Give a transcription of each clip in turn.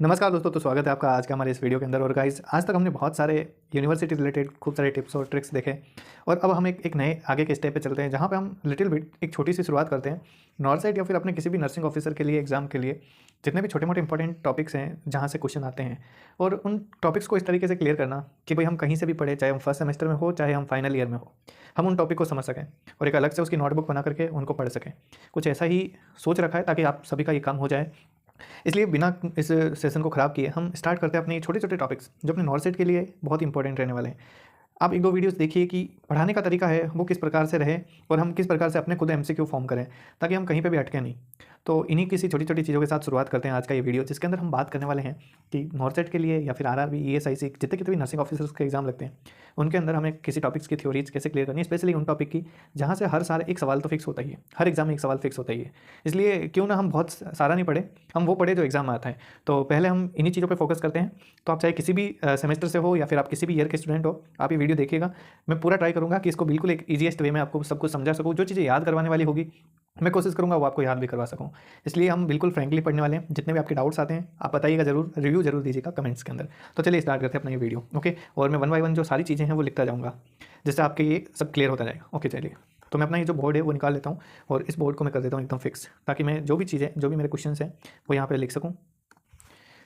नमस्कार दोस्तों, तो स्वागत है आपका आज का हमारे इस वीडियो के अंदर। और गाइस, आज तक हमने बहुत सारे यूनिवर्सिटी रिलेटेड खूब सारे टिप्स और ट्रिक्स देखे और अब हम एक नए आगे के स्टेप पे चलते हैं, जहाँ पे हम लिटिल बिट एक छोटी सी शुरुआत करते हैं नॉर्थ साइड या फिर अपने किसी भी नर्सिंग ऑफिसर के लिए एग्जाम के लिए जितने भी छोटे मोटे इंपॉर्टेंट टॉपिक्स हैं जहाँ से क्वेश्चन आते हैं, और उन टॉपिक्स को इस तरीके से क्लियर करना कि भाई हम कहीं से भी पढ़े, चाहे हम फर्स्ट सेमेस्टर में हो चाहे हम फाइनल ईयर में हो, हम उन टॉपिक को समझ सकें और एक अलग से उसकी नोटबुक बना करके उनको पढ़ सकें। कुछ ऐसा ही सोच रखा है ताकि आप सभी का ये काम हो जाए। इसलिए बिना इस सेशन को ख़राब किए हम स्टार्ट करते हैं अपने छोटे छोटे टॉपिक्स जो अपने नॉर्थ सेट के लिए बहुत इंपॉर्टेंट रहने वाले हैं। आप एक दो वीडियोस देखिए कि पढ़ाने का तरीका है वो किस प्रकार से रहे और हम किस प्रकार से अपने खुद एमसीक्यू फॉर्म करें ताकि हम कहीं पे भी अटके नहीं। तो इन्हीं किसी छोटी छोटी चीज़ों के साथ शुरुआत करते हैं आज का ये वीडियो, जिसके अंदर हम बात करने वाले हैं कि नॉर्थ सेट के लिए या फिर आरआरबी, ईएसआईसी, जितने कितने भी नर्सिंग ऑफिसर्स के एग्जाम लगते हैं उनके अंदर हमें किसी टॉपिक्स की थ्योरीज कैसे क्लियर करनी है, स्पेशली उन टॉपिक की जहाँ से हर साल एक सवाल तो फिक्स होता ही है, हर एग्जाम में एक सवाल फिक्स होता ही है। इसलिए क्यों ना हम बहुत सारा नहीं पढ़े, हम वो पढ़े जो एग्जाम में आता है। तो पहले हम इन्हीं चीज़ों पर फोकस करते हैं। तो आप चाहे किसी भी सेमेस्टर से हो या फिर आप किसी भी ईयर के स्टूडेंट हो, आप ये वीडियो देखिएगा। मैं पूरा ट्राई करूँगा कि इसको बिल्कुल एक ईजीएस्ट वे में आपको सब कुछ समझा सकूँ। जो चीज़ें याद करवाने वाली होगी मैं कोशिश करूँगा वो आपको याद भी करवा सकूँ। इसलिए हम बिल्कुल फ्रेंकली पढ़ने वाले हैं। जितने भी आपके डाउट्स आते हैं आप बताइएगा ज़रूर, रिव्यू जरूर दीजिएगा कमेंट्स के अंदर। तो चलिए स्टार्ट करते हैं अपना ये वीडियो। ओके, और मैं वन बाय वन जो सारी चीज़ें हैं वो लिखता जाऊँगा, जिससे आपके ये सब क्लियर होता जाएगा। ओके चलिए, तो मैं अपना ये जो बोर्ड है वो निकाल लेता हूँ और इस बोर्ड को मैं कर देता हूँ एकदम फिक्स, ताकि मैं जो भी चीज़ें, जो भी मेरे क्वेश्चन हैं वो यहाँ पर लिख सकूँ।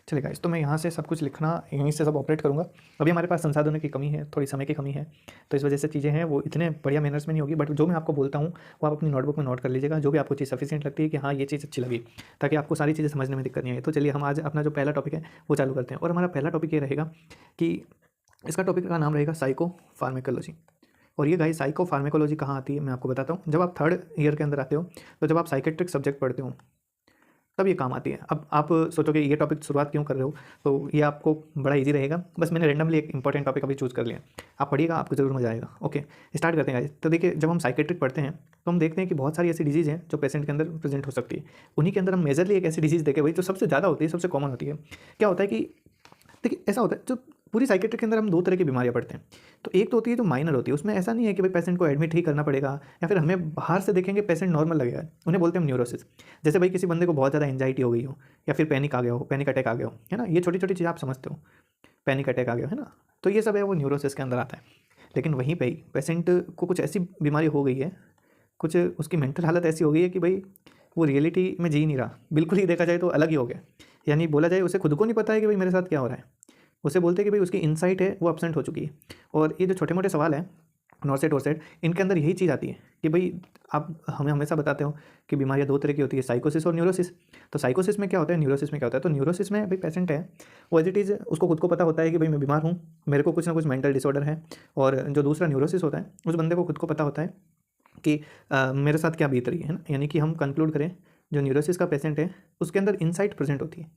चलिए गाइस, तो मैं यहाँ से सब कुछ लिखना, यहीं से सब ऑपरेट करूँगा। अभी हमारे पास संसाधनों की कमी है, थोड़ी समय की कमी है, तो इस वजह से चीज़ें हैं वो इतने बढ़िया मैनर्स में नहीं होगी। बट जो मैं आपको बोलता हूँ वो आप अपनी नोटबुक में नोट कर लीजिएगा, जो भी आपको चीज़ सफिशिएंट लगती है कि हाँ ये चीज़ अच्छी लगी, ताकि आपको सारी चीज़ें समझने में दिक्कत नहीं आए। तो चलिए हम आज अपना जो पहला टॉपिक है वो चालू करते हैं। और हमारा पहला टॉपिक ये रहेगा कि इसका टॉपिक का नाम रहेगा साइको फार्मेकोलॉजी। और ये गाइस, साइको फार्मेकोलॉजी कहाँ आती है मैं आपको बताता हूँ। जब आप थर्ड ईयर के अंदर आते हो, तो जब आप साइकेट्रिक सब्जेक्ट पढ़ते हो तब ये काम आती है। अब आप सोचोगे ये टॉपिक शुरुआत क्यों कर रहे हो, तो ये आपको बड़ा इजी रहेगा। बस मैंने रैंडमली एक इंपॉर्टेंट टॉपिक अभी चूज़ कर लिया, आप पढ़िएगा, आपको जरूर मजा आएगा। ओके, स्टार्ट करते हैं गाइस। तो देखिए, जब हम साइकेट्रिक पढ़ते हैं तो हम देखते हैं कि बहुत सारी ऐसी डिजीज़ हैं जो पेशेंट के अंदर प्रेजेंट हो सकती है। उन्हीं के अंदर हम मेजरली एक ऐसी डिजीज़ देखें भाई जो सबसे ज़्यादा होती है, सबसे कॉमन होती है। क्या होता है कि देखिए, ऐसा होता है जो पूरी साइकेट्रिक के अंदर हम दो तरह की बीमारियां पढ़ते हैं। तो एक तो होती है जो माइनर होती है, उसमें ऐसा नहीं है कि भाई पेशेंट को एडमिट ही करना पड़ेगा या फिर हमें बाहर से देखेंगे पेशेंट नॉर्मल लगेगा, उन्हें बोलते हैं हम न्यूरोसिस। जैसे भाई किसी बंदे को बहुत ज़्यादा एंजाइटी हो गई हो या फिर पैनिक आ गया हो, पैनिक अटैक आ गया हो, है ना, ये छोटी छोटी चीज़ आप समझते हो, पैनिक अटैक आ गया है ना, तो ये सब है वो न्यूरोसिस के अंदर आता है। लेकिन वहीं पर ही पेशेंट को कुछ ऐसी बीमारी हो गई है, कुछ उसकी मेंटल हालत ऐसी हो गई है कि भाई वो रियलिटी में जी नहीं रहा, बिल्कुल ही देखा जाए तो अलग ही हो गया। यानी बोला जाए उसे खुद को नहीं पता है कि भाई मेरे साथ क्या हो रहा है, उसे बोलते हैं कि भाई उसकी इनसाइट है वो अपसेंट हो चुकी है। और ये जो छोटे मोटे सवाल हैं नॉर्थ सेट और सेट, इनके अंदर यही चीज़ आती है कि भाई आप हमें हमेशा बताते हो कि बीमारियाँ दो तरह की होती है, साइकोसिस और न्यूरोसिस। तो साइकोसिस में क्या होता है, न्यूरोसिस में क्या होता है। तो न्यूरोसिस में भाई पेशेंट है वो एज इट इज़ उसको खुद को पता होता है कि भाई मैं बीमार हूँ, मेरे को कुछ ना कुछ मेंटल डिसऑर्डर है। और जो दूसरा न्यूरोसिस होता है उस बंदे को खुद को पता होता है कि मेरे साथ क्या बीत रही है ना। यानी कि हम कंक्लूड करें, जो न्यूरोसिस का पेशेंट है उसके अंदर इनसाइट प्रेजेंट होती है।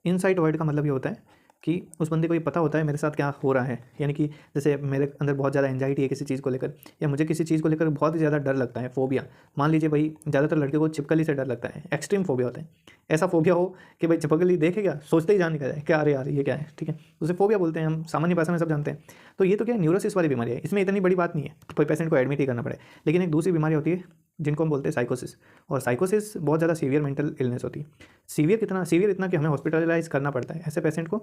इनसाइट वर्ड का मतलब ये होता है कि उस बंदे को ये पता होता है मेरे साथ क्या हो रहा है। यानी कि जैसे मेरे अंदर बहुत ज़्यादा एंजाइटी है किसी चीज़ को लेकर, या मुझे किसी चीज़ को लेकर बहुत ही ज़्यादा डर लगता है, फोबिया। मान लीजिए भाई ज़्यादातर लड़के को छिपकली से डर लगता है, एक्सट्रीम फोबिया होता है। ऐसा फोबिया हो कि भाई छिपकली देखे क्या सोचते ही जान निकल जाए क्या, अरे यार ये क्या है, ठीक है, उसे फोबिया बोलते हैं, हम सामान्य भाषा में सब जानते हैं। तो ये तो क्या न्यूरोसिस वाली बीमारी है, इसमें इतनी बड़ी बात नहीं है कोई पेशेंट को एडमिट ही करना पड़े। लेकिन एक दूसरी बीमारी होती है जिनको हम बोलते हैं साइकोसिस। और साइकोसिस बहुत ज़्यादा सीवियर मेंटल इलनेस होती है। सीवियर कितना, सीवियर इतना कि हमें हॉस्पिटलाइज करना पड़ता है, ऐसे पेशेंट को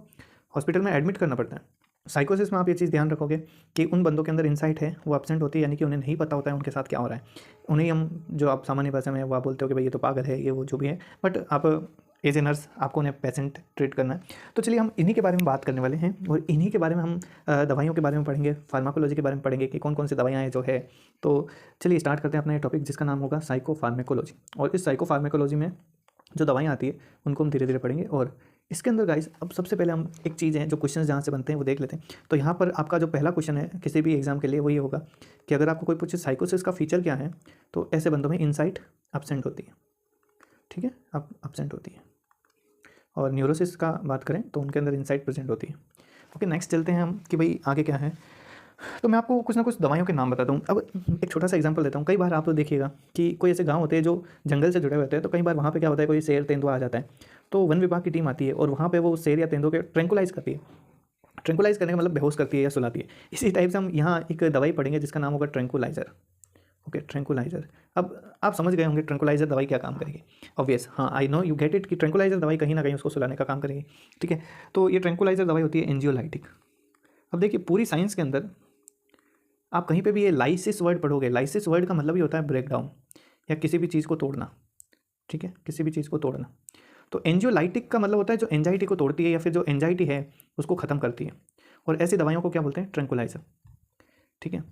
हॉस्पिटल में एडमिट करना पड़ता है। साइकोसिस में आप ये चीज़ ध्यान रखोगे कि उन बंदों के अंदर इनसाइट है वो एब्सेंट होती है, यानी कि उन्हें नहीं पता होता है उनके साथ क्या हो रहा है। उन्हें हम, जो आप सामान्य भाषा में वो आप बोलते हो कि भाई ये तो पागल है, ये वो जो भी है, बट आप एज ए नर्स आपको उन्हें पेशेंट ट्रीट करना है। तो चलिए हम इन्हीं के बारे में बात करने वाले हैं और इन्हीं के बारे में हम दवाइयों के बारे में पढ़ेंगे, फार्माकोलॉजी के बारे में पढ़ेंगे कि कौन कौन सी दवाइयाँ हैं जो है। तो चलिए स्टार्ट करते हैं अपना ये टॉपिक, जिसका नाम होगा साइको फार्मेकोलॉजी। और इस साइको फार्मेकोलॉजी में जो दवाइयाँ आती है उनको हम धीरे धीरे पढ़ेंगे। और इसके अंदर गाइस, अब सबसे पहले हम एक चीज़ है जो क्वेश्चन जहाँ से बनते हैं वो देख लेते हैं। तो यहाँ पर आपका जो पहला क्वेश्चन है किसी भी एग्जाम के लिए वो ये होगा कि अगर आपको कोई पूछे साइकोसिस का फीचर क्या है, तो ऐसे बंदों में इनसाइट एब्सेंट होती है, ठीक है, अब एब्सेंट होती है। और न्यूरोसिस का बात करें तो उनके अंदर इनसाइट प्रेजेंट होती है। ओके, नेक्स्ट चलते हैं हम कि भाई आगे क्या है। तो मैं आपको कुछ ना कुछ दवाइयों के नाम बताता हूँ। अब एक छोटा सा एग्जांपल देता हूँ। कई बार आप तो देखिएगा कि कोई ऐसे गांव होते हैं जो जंगल से जुड़े हुए होते हैं, तो कई बार वहाँ पे क्या होता है, कोई शेर तेंदुआ आ जाता है, तो वन विभाग की टीम आती है और वहाँ पे वो शेर या तेंदुए के ट्रैंकुलाइज करती है। ट्रैंकुलाइज करने का मतलब बेहोश करती है या सुलाती है। इसी टाइप से हम यहाँ एक दवाई पढ़ेंगे जिसका नाम होगा ट्रैंकुलाइजर। Okay, tranquilliser. अब आप समझ गए होंगे ट्रैंकुलाइजर दवाई क्या काम करेगी। ऑब्वियस, हाँ, I know you get it कि ट्रैंकुलाइजर दवाई कहीं ना कहीं उसको सुलाने का काम करेगी, ठीक है। तो ये ट्रैंकुलाइजर दवाई होती है एंजियोलाइटिक। अब देखिए पूरी साइंस के अंदर आप कहीं पे भी ये लाइसिस वर्ड पढ़ोगे, लाइसिस वर्ड का मतलब ही होता है ब्रेक डाउन या किसी भी चीज़ को तोड़ना, ठीक है, किसी भी चीज़ को तोड़ना। तो एंजियोलाइटिक का मतलब होता है जो एंजाइटी को तोड़ती है या फिर जो एंजाइटी है उसको ख़त्म करती है, और ऐसी दवाइयों को क्या बोलते हैं, ट्रैंकुलाइजर, ठीक है।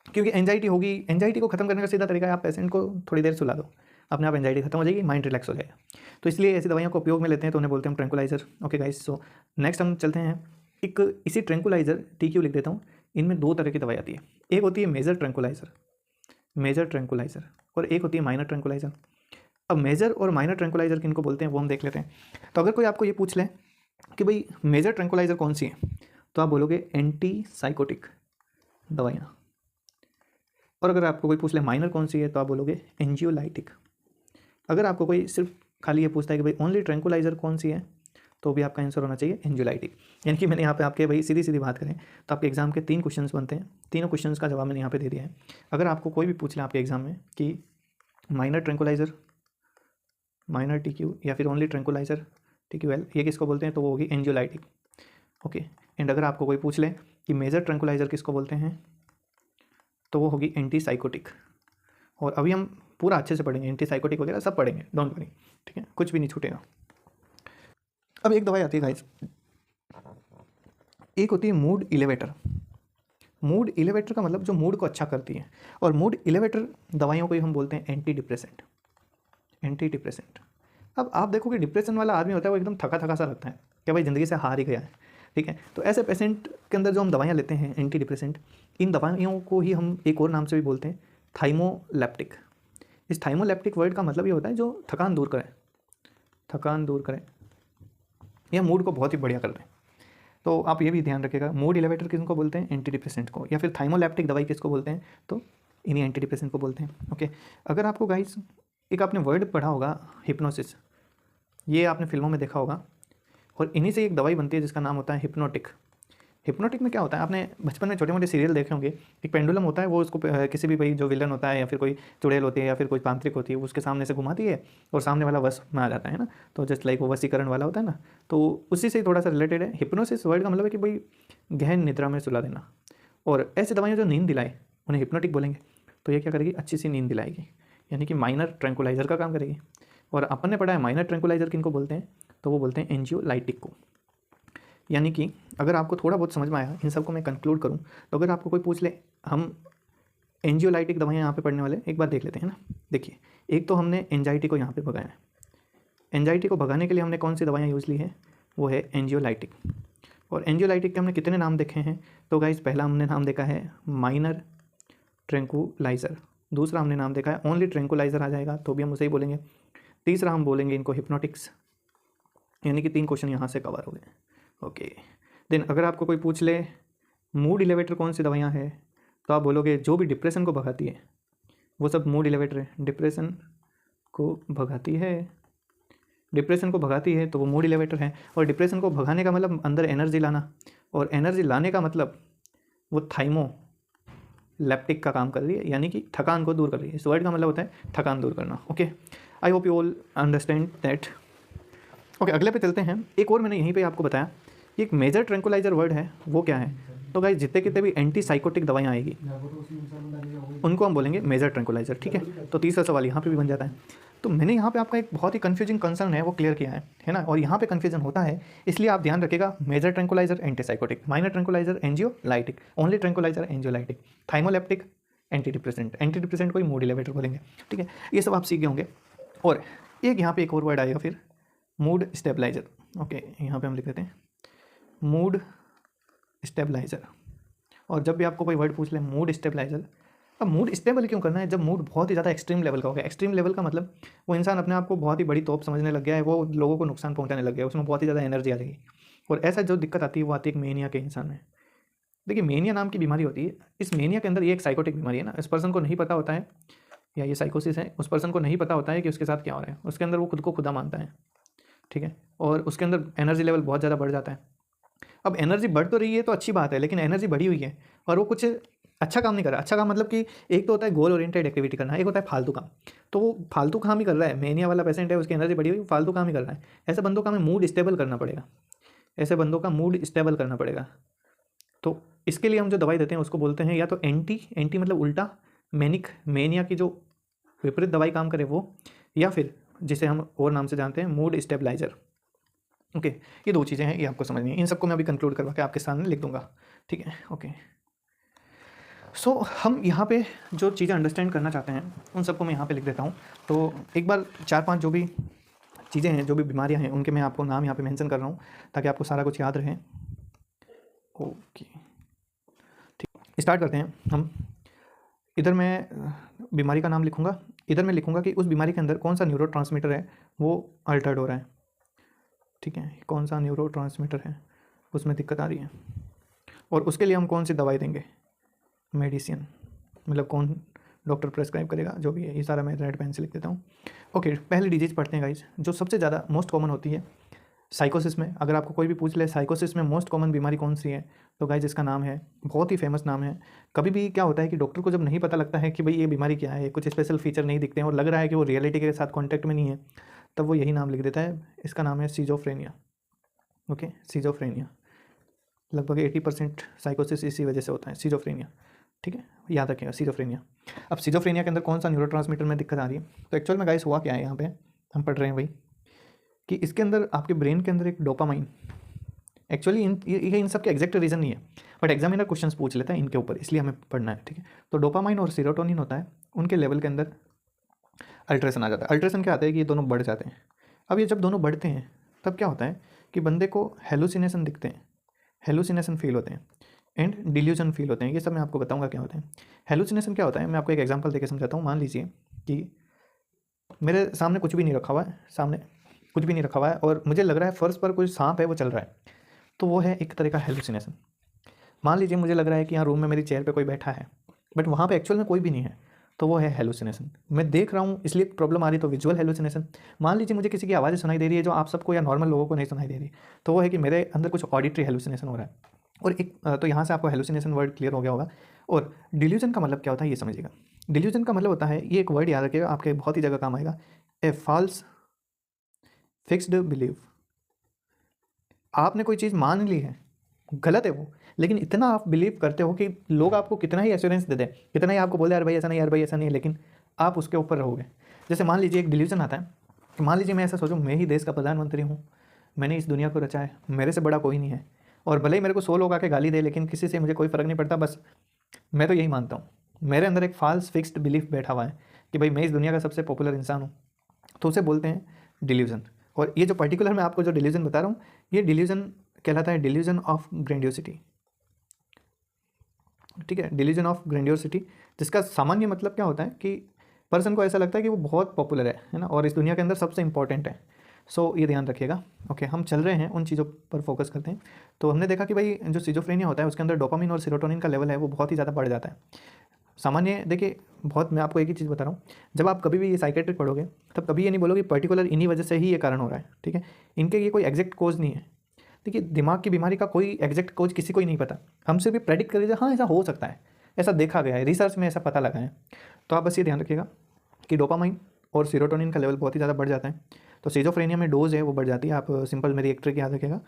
क्योंकि एंजाइटी होगी, एंजाइटी को खत्म करने का सीधा तरीका है आप पेशेंट को थोड़ी देर सुला दो, अपने आप एंजाइटी खत्म हो जाएगी, माइंड रिलैक्स हो जाएगा। तो इसलिए ऐसी दवाइयों को उपयोग में लेते हैं, तो उन्हें बोलते हैं tranquilliser. Okay guys, so next हम चलते हैं एक इसी ट्रैंकुलाइजर, TQ लिख देता हूँ। इनमें दो तरह की दवाई आती है, एक होती है मेजर ट्रैंकुलाइजर, और एक होती है माइनर ट्रैंकुलाइजर। अब मेजर और माइनर ट्रैंकुलाइजर किनको बोलते हैं वो हम देख लेते हैं। तो अगर कोई आपको ये पूछ ले कि भाई मेजर ट्रैंकुलाइजर कौन सी है, तो आप बोलोगे एंटी साइकोटिक दवाइयाँ। और अगर आपको कोई पूछ ले माइनर कौन सी है, तो आप बोलोगे एंजियोलाइटिक। अगर आपको कोई सिर्फ खाली ये पूछता है कि भाई ओनली ट्रैंकुलाइजर कौन सी है, तो भी आपका आंसर होना चाहिए एंजियोलाइटिक। यानी कि मैंने यहाँ पे आपके भाई सीधी सीधी बात करें तो आपके एग्जाम के 3 क्वेश्चंस बनते हैं, तीनों क्वेश्चंस का जवाब मैंने यहाँ पे दे दिया है। अगर आपको कोई भी पूछ ले आपके एग्जाम में कि माइनर ट्रैंकुलाइजर, माइनर TQ या फिर ओनली ट्रैंकुलाइजर TQL, ये किसको बोलते हैं, तो वो होगी एंजियोलाइटिक। ओके, एंड अगर आपको कोई पूछ ले कि मेजर ट्रैंकुलाइजर किसको बोलते हैं, तो वो होगी एंटी साइकोटिक। और अभी हम पूरा अच्छे से पढ़ेंगे, एंटी साइकोटिक वगैरह सब पढ़ेंगे, डोंट वरी, ठीक है, कुछ भी नहीं छूटेगा। अब एक दवाई आती है गाइस, एक होती है मूड इलेवेटर। मूड इलेवेटर का मतलब जो मूड को अच्छा करती है, और मूड इलेवेटर दवाइयों को ही हम बोलते हैं एंटी डिप्रेसेंट। अब आप देखो कि डिप्रेशन वाला आदमी होता है वो एकदम थका थका सा लगता है, क्या भाई ज़िंदगी से हार ही गया है, ठीक है। तो ऐसे पेशेंट के अंदर जो हम दवाइयाँ लेते हैं एंटी डिप्रेसेंट, इन दवाइयों को ही हम एक और नाम से भी बोलते हैं थाइमोलेप्टिक। इस थाइमोलेप्टिक वर्ड का मतलब ये होता है जो थकान दूर करें या मूड को बहुत ही बढ़िया कर दें। तो आप ये भी ध्यान रखिएगा, मूड इलेवेटर किसको बोलते हैं, एंटी डिप्रेसेंट को, या फिर थाइमोलेप्टिक दवाई किसको बोलते हैं, तो इन्हीं एंटी डिप्रेसेंट को बोलते हैं। ओके, अगर आपको गाइस एक आपने वर्ड पढ़ा होगा हिप्नोसिस, ये आपने फिल्मों में देखा होगा, और इन्हीं से एक दवाई बनती है जिसका नाम होता है हिप्नोटिक। हिप्नोटिक में क्या होता है, आपने बचपन में छोटे मोटे सीरियल देखे होंगे, एक पेंडुलम होता है, वो उसको किसी भी भाई जो विलन होता है या फिर कोई चुड़ैल होती है या फिर कोई तांत्रिक होती है, उसके सामने से घुमाती है और सामने वाला वश में आ जाता है ना, तो जस्ट लाइक वो वशीकरण वाला होता है ना, तो उसी से थोड़ा सा रिलेटेड है। हिप्नोसिस वर्ड का मतलब है कि भाई गहन निद्रा में सुला देना, और ऐसी दवाइयाँ जो नींद दिलाए उन्हें हिप्नोटिक बोलेंगे। तो ये क्या करेगी, अच्छी सी नींद दिलाएगी, यानी कि माइनर ट्रैंकुलाइजर का काम करेगी। और अपन ने पढ़ा है माइनर ट्रैंकुलाइजर किनको बोलते हैं, तो वो बोलते हैं एंजियोलाइटिक को। यानी कि अगर आपको थोड़ा बहुत समझ में आया, इन सबको मैं कंक्लूड करूं, तो अगर आपको कोई पूछ ले, हम एंजियोलाइटिक दवाइयाँ यहाँ पे पढ़ने वाले एक बार देख लेते हैं ना। देखिए, एक तो हमने एंजाइटी को यहाँ पे भगाया है, एंजाइटी को भगाने के लिए हमने कौन सी दवाइयाँ यूज़ ली है, वो है एंजियोलाइटिक। और एंजियोलाइटिक के हमने कितने नाम देखे हैं, तो गाइस पहला हमने नाम देखा है माइनर ट्रैंकुलाइजर, दूसरा हमने नाम देखा है ओनली ट्रैंकुलाइजर आ जाएगा तो भी हम उसे ही बोलेंगे, तीसरा हम बोलेंगे इनको हिप्नोटिक्स। यानी कि 3 क्वेश्चन यहाँ से कवर हो गए। ओके, देन अगर आपको कोई पूछ ले मूड इलेवेटर कौन सी दवाइयाँ हैं, तो आप बोलोगे जो भी डिप्रेशन को भगाती है वो सब मूड इलेवेटर है। डिप्रेशन को भगाती है तो वो मूड इलेवेटर है। और डिप्रेशन को भगाने का मतलब अंदर एनर्जी लाना, और एनर्जी लाने का मतलब वो थाइमोलेप्टिक का काम कर रही है, यानी कि थकान को दूर कर रही है। इस वर्ड का मतलब होता है थकान दूर करना। Okay, I hope you all understand that. Okay, अगले पे चलते हैं। एक और मैंने यहीं पे आपको बताया कि एक मेजर ट्रैंकुलाइजर वर्ड है, वो क्या है, तो गाइस जितने कितने भी एंटी साइकोटिक दवाइयाँ आएगी उनको हम बोलेंगे मेजर ट्रैंकुलाइजर, ठीक है। तो तीसरा सवाल यहाँ पे भी बन जाता है। तो मैंने यहाँ पे आपका एक बहुत ही कन्फ्यूजिंग कंसर्न है वो क्लियर किया है ना, और यहाँ पे कन्फ्यूजन होता है, इसलिए आप ध्यान रखिएगा, major tranquilizer anti psychotic, minor tranquilizer anxiolytic, only tranquilizer anxiolytic, thymoleptic anti depressant को ही मूड इलेवेटर बोलेंगे, ठीक है। ये सब आप सीख गए होंगे। और एक यहाँ पे एक और वर्ड आएगा फिर, मूड स्टेबलाइजर। ओके, यहाँ पे हम लिख देते हैं मूड स्टेबलाइजर। और जब भी आपको कोई वर्ड पूछ ले मूड स्टेबलाइजर, अब मूड स्टेबल क्यों करना है, जब मूड बहुत ही ज़्यादा एक्सट्रीम लेवल का हो गया। एक्सट्रीम लेवल का मतलब वो इंसान अपने आप को बहुत ही बड़ी तोप समझने लग गया है, वो लोगों को नुकसान पहुंचाने लग गया है, उसमें बहुत ही ज़्यादा एनर्जी आ जाएगी। और ऐसा जो दिक्कत आती है वो आती है एक मेनिया के इंसान में। देखिए, मेनिया नाम की बीमारी होती है, इस मेनिया के अंदर ये एक साइकोटिक बीमारी है ना, इस पर्सन को नहीं पता होता है, या ये साइकोसिस है, उस पर्सन को नहीं पता होता है कि उसके साथ क्या हो रहा है, उसके अंदर वो खुद को खुदा मानता है, ठीक है, और उसके अंदर एनर्जी लेवल बहुत ज़्यादा बढ़ जाता है। अब एनर्जी बढ़ तो रही है तो अच्छी बात है, लेकिन एनर्जी बढ़ी हुई है और वो कुछ अच्छा काम नहीं कर रहा। अच्छा काम मतलब कि एक तो होता है गोल ओरिएंटेड एक्टिविटी करना, एक होता है फालतू काम। तो वो फालतू काम ही कर रहा है, मेनिया वाला पेशेंट है, उसकी एनर्जी बढ़ी हुई, फालतू काम ही कर रहा है। ऐसे बंदों का हमें मूड स्टेबल करना पड़ेगा, ऐसे बंदों का मूड स्टेबल करना पड़ेगा। तो इसके लिए हम जो दवाई देते हैं उसको बोलते हैं या तो एंटी मतलब उल्टा, मैनिक मेनिया की जो विपरीत दवाई काम करे वो, या फिर जिसे हम और नाम से जानते हैं मूड स्टेबलाइजर। ओके, ये दो चीज़ें हैं, ये आपको समझनी है। इन सबको मैं अभी कंक्लूड करवा के आपके सामने लिख दूंगा, ठीक है। ओके, सो हम यहाँ पे जो चीज़ें अंडरस्टैंड करना चाहते हैं उन सबको मैं यहाँ पे लिख देता हूँ। तो एक बार 4-5 जो भी चीज़ें हैं, जो भी बीमारियाँ हैं, उनके मैं आपको नाम यहाँ पे मेंशन कर रहा हूँ ताकि आपको सारा कुछ याद रहे। ओके, ठीक, स्टार्ट करते हैं हम। इधर मैं बीमारी का नाम लिखूँगा, इधर मैं लिखूँगा कि उस बीमारी के अंदर कौन सा न्यूरोट्रांसमीटर है वो अल्टर्ड हो रहा है, ठीक है, कौन सा न्यूरोट्रांसमीटर है उसमें दिक्कत आ रही है, और उसके लिए हम कौन सी दवाई देंगे, मेडिसिन मतलब कौन डॉक्टर प्रेस्क्राइब करेगा, जो भी है। ये सारा मैं रेड पेन से लिख देता हूँ। ओके, पहली डिजीज पढ़ते हैं गाइज, जो सबसे ज़्यादा मोस्ट कॉमन होती है साइकोसिस में। अगर आपको कोई भी पूछ ले साइकोसिस में मोस्ट कॉमन बीमारी कौन सी है, तो गाइज इसका नाम है, बहुत ही फेमस नाम है। कभी भी क्या होता है कि डॉक्टर को जब नहीं पता लगता है कि भाई ये बीमारी क्या है, कुछ स्पेशल फीचर नहीं दिखते हैं और लग रहा है कि वो रियलिटी के साथ कॉन्टैक्ट में नहीं है, तब वो यही नाम लिख देता है। इसका नाम है सीजोफ्रेनिया। ओके, सीजोफ्रेनिया, लगभग 80% साइकोसिस इसी वजह से होता है, सीजोफ्रेनिया, ठीक है, याद रखिएगा सीजोफ्रेनिया। अब सीजोफ्रेनिया के अंदर कौन सा न्यूरोट्रांसमीटर में दिक्कत आ रही है, तो एक्चुअल में गाइस हुआ क्या है, यहाँ पे हम पढ़ रहे हैं भाई कि इसके अंदर आपके ब्रेन के अंदर एक डोपामाइन, एक्चुअली इन सब के एग्जैक्ट रीज़न नहीं है, बट एग्जामिनर क्वेश्चंस पूछ लेता है इनके ऊपर, इसलिए हमें पढ़ना है, ठीक है। तो डोपामाइन और सीरोटोनिन होता है, उनके लेवल के अंदर अल्ट्रेशन आ जाता है। अल्ट्रेशन क्या आता है कि ये दोनों बढ़ जाते हैं। अब ये जब दोनों बढ़ते हैं तब क्या होता है कि बंदे को हेलुसिनेशन दिखते हैं, हेलुसिनेशन फील होते हैं एंड डिल्यूजन फील होते हैं। ये सब मैं आपको बताऊंगा क्या होते हैं। हेलुसिनेशन क्या होता है, मैं आपको एक एग्जांपल देके समझाता हूँ। मान लीजिए कि मेरे सामने कुछ भी नहीं रखा हुआ है, सामने कुछ भी नहीं रखा हुआ है और मुझे लग रहा है फर्श पर कोई सांप है वो चल रहा है, तो वो है एक तरह का हेलुसिनेशन। मान लीजिए मुझे लग रहा है कि यहाँ रूम में मेरी चेयर पर कोई बैठा है बट वहाँ पर एक्चुअल में कोई भी नहीं है, तो वो है हेलुसिनेशन। मैं देख रहा हूँ इसलिए प्रॉब्लम आ रही, तो विजुअल हेलुसिनेशन। मान लीजिए मुझे किसी की आवाज़ें सुनाई दे रही है जो आप सबको या नॉर्मल लोगों को नहीं सुनाई दे रही, तो वो है कि मेरे अंदर कुछ ऑडिटरी हेलुसिनेशन हो रहा है। और एक तो यहाँ से आपको हेलुसिनेशन वर्ड क्लियर हो गया होगा। और डिल्यूजन का मतलब क्या होता है ये समझिएगा। डिल्यूजन का मतलब होता है, ये एक वर्ड याद रखिएगा, आपके बहुत ही जगह काम आएगा, ए फॉल्स फिक्स्ड बिलीव। आपने कोई चीज़ मान ली है, गलत है वो, लेकिन इतना आप बिलीव करते हो कि लोग आपको कितना ही एश्योरेंस दे दें, कितना ही आपको बोले यार भाई ऐसा नहीं, यार भाई ऐसा नहीं, लेकिन आप उसके ऊपर रहोगे। जैसे मान लीजिए एक डिल्यूजन आता है कि मान लीजिए मैं ऐसा सोचूं मैं ही देश का प्रधानमंत्री हूँ, मैंने इस दुनिया को रचा है, मेरे से बड़ा कोई नहीं है, और भले ही मेरे को 100 लोग आके गाली दे लेकिन किसी से मुझे कोई फ़र्क नहीं पड़ता। बस मैं तो यही मानता हूँ, मेरे अंदर एक फॉल्स फिक्स्ड बिलीफ बैठा हुआ है कि भाई मैं इस दुनिया का सबसे पॉपुलर इंसान हूँ, तो उसे बोलते हैं डिल्यूजन। और ये जो पर्टिकुलर मैं आपको जो डिल्यूजन बता रहा हूँ, ये डिल्यूजन कहलाता है डिल्यूजन ऑफ ग्रैंडियोसिटी, ठीक है, डिल्यूजन ऑफ ग्रैंडियोसिटी, जिसका सामान्य मतलब क्या होता है कि पर्सन को ऐसा लगता है कि वो बहुत पॉपुलर है ना, और इस दुनिया के अंदर सबसे इंपॉर्टेंट है। सो ये ध्यान रखिएगा। ओके, हम चल रहे हैं उन चीज़ों पर फोकस करते हैं। तो हमने देखा कि भाई जो सिजोफ्रेनिया होता है उसके अंदर डोपामिन और सीरोटोनिन का लेवल है वो बहुत ही ज़्यादा बढ़ जाता है। सामान्य देखिए, बहुत मैं आपको एक ही चीज़ बता रहा हूँ, जब आप कभी भी ये साइकेट्रिक पढ़ोगे तब कभी ये नहीं बोलोगे पर्टिकुलर इन्हीं वजह से ही ये कारण हो रहा है, ठीक है। इनके ये कोई एग्जैक्ट कोज नहीं है। देखिए, दिमाग की बीमारी का कोई एग्जैक्ट कोज किसी को ही नहीं पता, हम सिर्फ भी प्रेडिक्ट कर हाँ ऐसा हो सकता है, ऐसा देखा गया है, रिसर्च में ऐसा पता लगा है। तो आप बस ये ध्यान रखिएगा कि डोपामाइन और सीरोटोनिन का लेवल बहुत ही ज़्यादा बढ़ जाता है। तो सिजोफ्रेनिया में डोज है वो बढ़ जाती है। आप सिंपल मेरी एक ट्रिक याद रखिएगा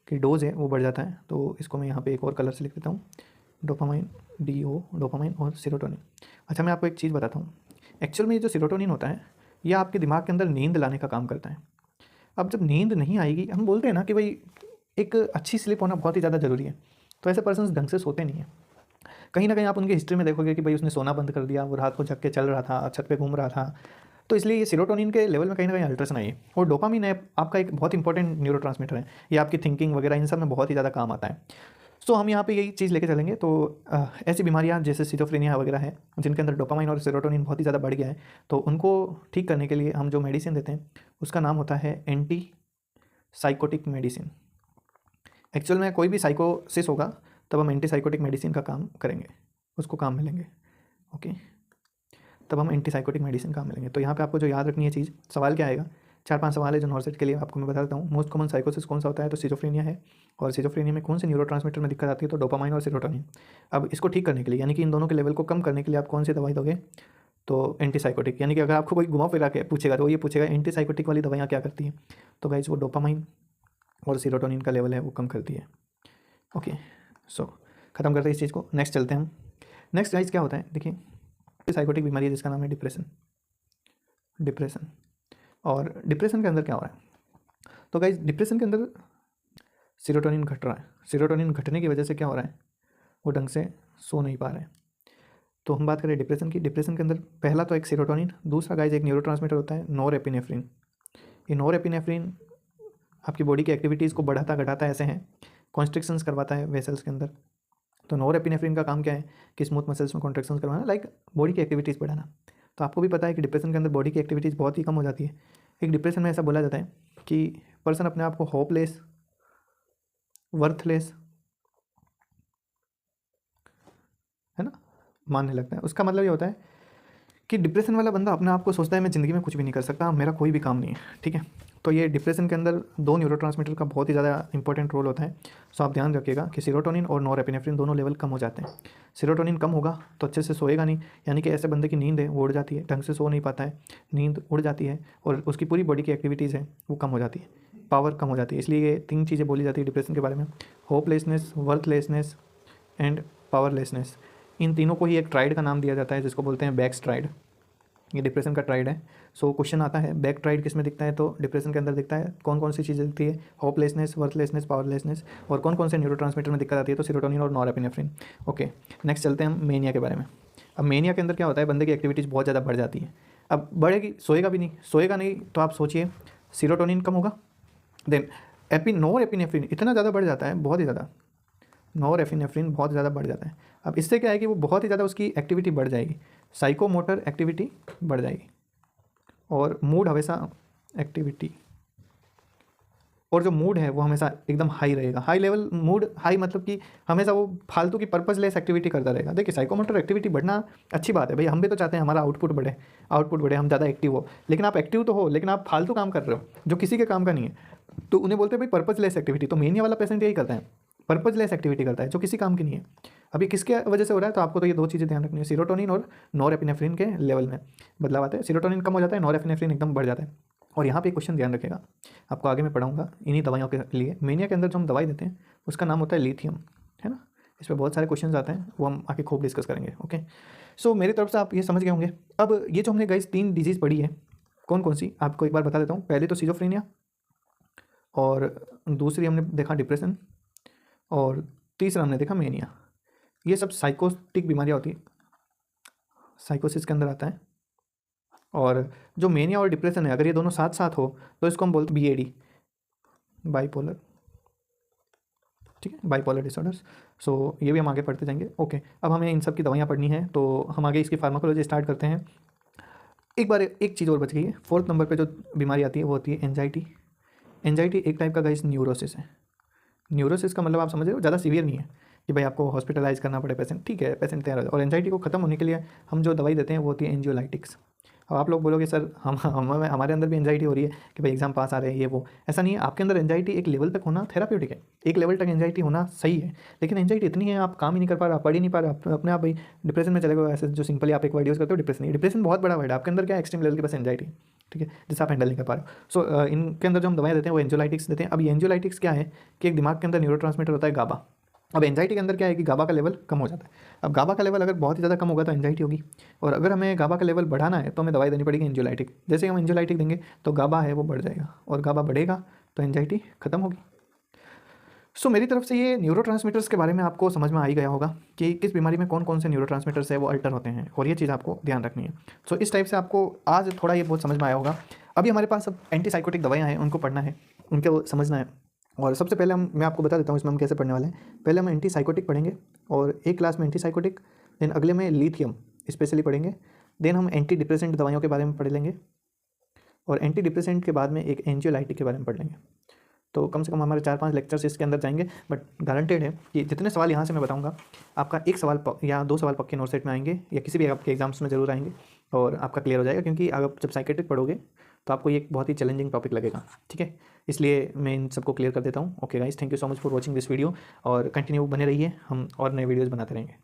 कि डोज है वो बढ़ जाता है। तो इसको मैं यहाँ पे एक और कलर से लिख देता हूँ, डोपामाइन, DO, डोपामाइन और सीरोटोनिन। अच्छा, मैं आपको एक चीज़ बताता हूँ, एक्चुअल में ये जो सीरोटोनिन होता है ये आपके दिमाग के अंदर नींद लाने का काम करता है। अब जब नींद नहीं आएगी, हम बोलते हैं ना कि भाई एक अच्छी स्लीप होना बहुत ही ज़्यादा ज़रूरी है, तो ऐसे पर्सन ढंग से सोते नहीं हैं। कहीं ना कहीं आप उनकी हिस्ट्री में देखोगे कि भाई उसने सोना बंद कर दिया, वो रात को जग के चल रहा था, छत पे घूम रहा था, तो इसलिए ये सीरोटोनिन के लेवल में कहीं ना कहीं अल्ट्रेशन आई है। और डोपामिन है आपका एक बहुत इंपॉर्टेंट न्यूरोट्रांसमीटर है, ये आपकी थिंकिंग वगैरह इन सब में बहुत ही ज़्यादा काम आता है। सो हम यहाँ पे यही चीज़ लेके चलेंगे। तो ऐसी बीमारियाँ जैसे सिजोफ्रेनिया वगैरह है जिनके अंदर डोपामाइन और सीरोटोनिन बहुत ही ज़्यादा बढ़ गया है, तो उनको ठीक करने के लिए हम जो मेडिसिन देते हैं उसका नाम होता है एंटी साइकोटिक मेडिसिन। एक्चुअल में कोई भी साइकोसिस होगा तब हम एंटी साइकोटिक मेडिसिन का काम करेंगे, उसको काम मिलेंगे। ओके, तब हम एंटी साइकोटिक मेडिसिन काम मिलेंगे। तो यहाँ पे आपको जो याद रखनी है चीज़, सवाल क्या आएगा 4-5 सवाल है जो नॉर्सेट के लिए आपको मैं बता देता हूँ। मोस्ट कॉमन साइकोसिस कौन सा होता है, तो सिजोफ्रेनिया है। और सिजोफ्रेनिया में कौन से न्यूरोट्रांसमीटर में दिक्कत आती है, तो डोपामाइन और सेरोटोनिन। अब इसको ठीक करने के लिए, यानी कि इन दोनों के लेवल को कम करने के लिए आप कौन सी दवाई दोगे, तो एंटीसाइकोटिक। यानी कि अगर आपको कोई घुमा फिरा के पूछेगा तो वो ये पूछेगा एंटीसाइकोटिक वाली दवाइयाँ क्या करती हैं, तो गाइस वो डोपामाइन और सेरोटोनिन का लेवल है वो कम करती है। ओके, सो खत्म करते हैं इस चीज़ को। नेक्स्ट चलते हैं हम। नेक्स्ट गाइस क्या होता है, देखिए साइकोटिक बीमारी है जिसका नाम है डिप्रेशन। और डिप्रेशन के अंदर क्या हो रहा है, तो गाइस डिप्रेशन के अंदर सेरोटोनिन घट रहा है। सेरोटोनिन घटने की वजह से क्या हो रहा है, वो ढंग से सो नहीं पा रहे हैं। तो हम बात करें डिप्रेशन की। डिप्रेशन के अंदर पहला तो एक सेरोटोनिन, दूसरा गाइस एक न्यूरोट्रांसमीटर होता है नॉरएपिनेफ्रिन। ये नॉरएपिनेफ्रिन आपकी बॉडी की एक्टिविटीज़ को बढ़ाता घटाता ऐसे हैं, कॉन्स्ट्रिक्शंस करवाता है वेसल्स के अंदर। तो नॉरएपिनेफ्रिन का काम क्या है कि स्मूथ मसल्स में कॉन्ट्रैक्शंस करवाना, लाइक बॉडी की एक्टिविटीज़ बढ़ाना। तो आपको भी पता है कि डिप्रेशन के अंदर बॉडी की एक्टिविटीज़ बहुत ही कम हो जाती है। एक डिप्रेशन में ऐसा बोला जाता है कि पर्सन अपने आप को होपलेस, वर्थलेस, है ना, मानने लगता है। उसका मतलब ये होता है कि डिप्रेशन वाला बंदा अपने आप को सोचता है मैं ज़िंदगी में कुछ भी नहीं कर सकता, मेरा कोई भी काम नहीं है, ठीक है। तो ये डिप्रेशन के अंदर दो न्यूरोट्रांसमीटर का बहुत ही ज़्यादा इंपॉर्टेंट रोल होता है। सो आप ध्यान रखिएगा कि सेरोटोनिन और नॉरएपिनेफ्रिन दोनों लेवल कम हो जाते हैं। सेरोटोनिन कम होगा तो अच्छे से सोएगा नहीं, यानी कि ऐसे बंदे की नींद है वो उड़ जाती है, ढंग से सो नहीं पाता है, नींद उड़ जाती है और उसकी पूरी बॉडी की एक्टिविटीज़ है वो कम हो जाती है, पावर कम हो जाती है। इसलिए ये 3 चीज़ें बोली जाती है डिप्रेशन के बारे में, होपलेसनेस, वर्थलेसनेस एंड पावरलेसनेस। इन तीनों को ही एक ट्राइड का नाम दिया जाता है जिसको बोलते हैं बैक्स ट्राइड। ये डिप्रेशन का ट्राइड है। सो क्वेश्चन आता है बैक ट्राइड किस में दिखता है, तो डिप्रेशन के अंदर दिखता है। कौन कौन सी चीज़ें दिखती है, होपलेसनेस, वर्थलेसनेस, पावरलेसनेस। और कौन कौन से न्यूरोट्रांसमीटर में दिक्कत आती है, तो सेरोटोनिन और नॉरएपिनेफ्रिन। ओके, नेक्स्ट चलते हैं हम मेनिया के बारे में। अब मेनिया के अंदर क्या होता है, बंदे की एक्टिविटीज़ बहुत ज़्यादा बढ़ जाती है। अब बढ़ेगी, सोएगा भी नहीं, सोएगा नहीं तो आप सोचिए सेरोटोनिन कम होगा, देन नॉरएपिनेफ्रिन इतना ज़्यादा बढ़ जाता है, बहुत ही ज़्यादा, नॉरएपिनेफ्रिन बहुत ज़्यादा बढ़ जाता है। अब इससे क्या है कि वो बहुत ही ज़्यादा उसकी एक्टिविटी बढ़ जाएगी, साइकोमोटर एक्टिविटी बढ़ जाएगी और मूड हमेशा एक्टिविटी, और जो मूड है वो हमेशा एकदम हाई रहेगा। हाई लेवल मूड, हाई मतलब कि हमेशा वो फालतू की पर्पसलेस एक्टिविटी करता रहेगा। देखिए साइकोमोटर एक्टिविटी बढ़ना अच्छी बात है भाई, हम भी तो चाहते हैं हमारा आउटपुट बढ़े, हम ज़्यादा एक्टिव हो। लेकिन आप एक्टिव तो हो, लेकिन आप फालतू काम कर रहे हो जो किसी के काम का नहीं है, तो उन्हें बोलते हैं भाई पर्पसलेस एक्टिविटी। तो मेनिया वाला पेशेंट यही करता है, पर्पसलेस एक्टिविटी करता है जो किसी काम की नहीं है। अभी किसके वजह से हो रहा है, तो आपको तो ये 2 चीज़ें ध्यान रखनी है, सेरोटोनिन और नॉरएपिनेफ्रिन के लेवल में बदलाव आता है। सेरोटोनिन कम हो जाता है, नॉरएपिनेफ्रिन एकदम बढ़ जाता है। और यहाँ पे एक क्वेश्चन ध्यान रखेगा, आपको आगे मैं पढ़ाऊंगा इन्हीं दवाइयों के लिए। मेनिया के अंदर जो हम दवाई देते हैं उसका नाम होता है लिथियम, है ना। इस पर बहुत सारे क्वेश्चन आते हैं, वो हम आगे खूब डिस्कस करेंगे। ओके, सो मेरी तरफ से आप ये समझ गए होंगे। अब ये जो हमने गाइस 3 डिजीज़ पढ़ी है, कौन कौन सी आपको एक बार बता देता हूँ। पहले तो सिजोफ्रेनिया, और दूसरी हमने देखा डिप्रेशन, और तीसरा हमने देखा मेनिया। ये सब साइकोटिक बीमारियाँ होती है, साइकोसिस के अंदर आता है। और जो मेनिया और डिप्रेशन है, अगर ये दोनों साथ साथ हो तो इसको हम बोलते हैं BAD, बाइपोलर, ठीक है, बाइपोलर डिसऑर्डर्स। सो ये भी हम आगे पढ़ते जाएंगे। ओके, अब हमें इन सब की दवाइयाँ पढ़नी है, तो हम आगे इसकी फार्माकोलॉजी स्टार्ट करते हैं। एक बार एक चीज़ और बच गई है, 4th नंबर पे जो बीमारी आती है वो होती है एंजाइटी। एंजाइटी एक टाइप का गाइस न्यूरोसिस है। न्यूरोसिस का मतलब आप समझ रहे हो, ज़्यादा सीवियर नहीं है कि भाई आपको हॉस्पिटलाइज करना पड़े पेशेंट, ठीक है, पेशेंट तैयार हो जाए। और एंजाइटी को खत्म होने के लिए हम जो दवाई देते हैं वो होती है एंजियोलाइटिक्स। अब आप लोग बोलोगे सर हम हमारे अंदर भी एंजाइटी हो रही है कि भाई एग्जाम पास आ रहे हैं ये वो, ऐसा नहीं है। आपके अंदर एंजाइटी एक लेवल तक होना थेराप्यूटिक है, एक लेवल तक एंजाइटी होना सही है। लेकिन एंजाइटी इतनी है आप काम ही नहीं कर पा रहे, आप पढ़ ही नहीं पा रहे, आप अपने आप भाई डिप्रेशन में चले गए। ऐसे जो सिंपली आप एक वर्ड यूज़ करते हो डिप्रेशन, डिप्रेशन बहुत बड़ा वर्ड है, आपके अंदर क्या एक्सट्रीम लेवल की बस एंजाइटी, ठीक है, जिसे आप हैंडल नहीं कर पा रहे हो। सो इनके अंदर जो हम दवाएं देते हैं वो एंजियोलाइटिक्स देते हैं। अब ये एंजियोलाइटिक्स क्या है कि एक दिमाग के अंदर न्यूरोट्रांसमीटर होता है गाबा। अब एंजाइटी के अंदर क्या है कि गाबा का लेवल कम हो जाता है। अब गाबा का लेवल अगर बहुत ही ज़्यादा कम होगा तो एंजाइटी होगी, और अगर हमें गाबा का लेवल बढ़ाना है तो हमें दवाई देनी पड़ेगी एंजियोलाइटिक। जैसे हम एंजियोलाइटिक देंगे तो गाबा है वो बढ़ जाएगा, और गाबा बढ़ेगा तो एंजाइटी खत्म होगी। सो मेरी तरफ से ये न्यूरोट्रांसमीटर्स के बारे में आपको समझ में आ ही गया होगा कि किस बीमारी में कौन कौन से न्यूरोट्रांसमीटर्स है वो अल्टर होते हैं, और ये चीज़ आपको ध्यान रखनी है। सो इस टाइप से आपको आज थोड़ा ये बहुत समझ में आया होगा। अभी हमारे पास अब एंटीसाइकोटिक दवाइयाँ हैं, उनको पढ़ना है, उनको समझना है। और सबसे पहले मैं आपको बता देता हूँ इसमें हम कैसे पढ़ने वाले हैं। पहले हम एंटीसाइकोटिक पढ़ेंगे, और एक क्लास में एंटीसाइकोटिक, देन अगले में लिथियम स्पेशली पढ़ेंगे, देन हम एंटी डिप्रेसेंट दवाइयों के बारे में पढ़ लेंगे, और एंटी डिप्रेसेंट के बाद में एक एंजियोलाइटिक के बारे में पढ़ लेंगे। तो कम से कम हमारे 4-5 लेक्चर्स इसके अंदर जाएंगे। बट गारंटेड है कि जितने सवाल यहाँ से मैं बताऊँगा आपका 1 सवाल या 2 सवाल पक्के नॉर्सेट में आएंगे, या किसी भी आपके एग्जाम्स में ज़रूर आएंगे, और आपका क्लियर हो जाएगा। क्योंकि आप जब साइकेट्रिक पढ़ोगे तो आपको ये एक बहुत ही चैलेंजिंग टॉपिक लगेगा, ठीक है। इसलिए मैं इन सबको क्लियर कर देता हूँ। Okay guys, thank you so much for watching this video, और कंटिन्यू बने रहिए, हम और नए वीडियोज़ बनाते रहेंगे।